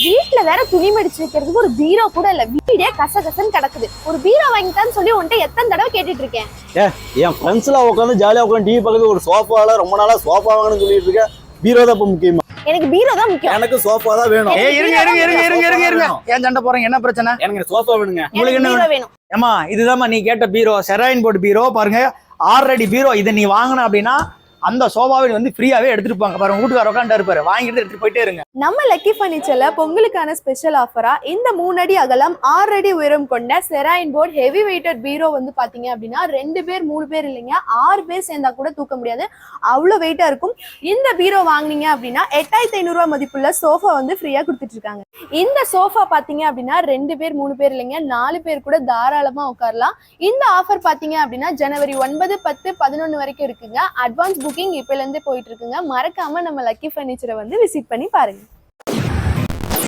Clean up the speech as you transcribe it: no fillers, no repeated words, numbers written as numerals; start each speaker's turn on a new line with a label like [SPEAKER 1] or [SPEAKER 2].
[SPEAKER 1] வீட்டுல வேற துணி மடிச்சு வைக்கிறதுக்கு ஒரு பீரோ கூட இல்ல, வீடே கசகசன்னு கிடக்குது. ஒரு பீரோ வாங்கிட்டான்னு சொல்லி உன்கிட்ட எத்தனை தடவை கேட்டுட்டு இருக்கேன்.
[SPEAKER 2] என் ஃப்ரெண்ட்ஸ்ல உட்காந்து ஜாலியா உட்காந்து டிவி பார்க்கறது, ஒரு சோஃபால ரொம்ப நாளா சோஃபா வாங்கணும்னு சொல்லிட்டு இருக்கேன். பீரோ தான் இப்ப முக்கியமா?
[SPEAKER 1] எனக்கு பீரோ தான் முக்கியம்.
[SPEAKER 2] எனக்கு சோஃபா தான் வேணும்.
[SPEAKER 3] இருங்க ஏன் சண்டை போறீங்க? என்ன பிரச்சனை?
[SPEAKER 2] எனக்கு சோஃபா வேணுங்க.
[SPEAKER 1] உங்களுக்கு என்ன வேணும்?
[SPEAKER 3] ஏமா இதுதாம்மா நீ கேட்ட பீரோ, செராயின் போர்டு பீரோ. பாருங்க 6 அடி பீரோ. இதை நீ வாங்கின அப்படின்னா அந்த சோபாவை வந்து ஃப்ரீயாவே எடுத்துட்டு போங்க. பாருங்க வீட்டுக்கார உட்காந்து இருப்பாரு, வாங்கிட்டு எடுத்துட்டு போயிட்டே இருங்க.
[SPEAKER 1] நம்ம லக்கி ஃபர்னிச்சர்ல பொங்கலுக்கான ஸ்பெஷல் ஆஃபரா இந்த 3 அடி அகலம் 6 அடி உயரம் கொண்ட செராயின் போர்ட் ஹெவி வெயிட்டட் பீரோ வந்து பாத்தீங்க அப்படின்னா 2 பேர் 3 பேர் இல்லைங்க, 6 பேர் சேர்ந்தா கூட தூக்க முடியாது, அவ்வளவு வெயிட்டா இருக்கும். இந்த பீரோ வாங்கினீங்க அப்படின்னா 8500 ரூபாய் மதிப்புள்ள சோஃபா வந்து ஃப்ரீயா கொடுத்துட்டு இருக்காங்க. இந்த சோஃபா பாத்தீங்க அப்படின்னா 2 பேர் 3 பேர் இல்லைங்க, 4 பேர் கூட தாராளமா உட்காரலாம். இந்த ஆஃபர் பாத்தீங்க அப்படின்னா ஜனவரி 9, 10, 11 வரைக்கும் இருக்குங்க. அட்வான்ஸ் புக்கிங் இப்பல இருந்தே போயிட்டு இருக்குங்க. மறக்காம நம்ம லக்கி ஃபர்னிச்சரை வந்து விசிட் பண்ணி பாருங்க.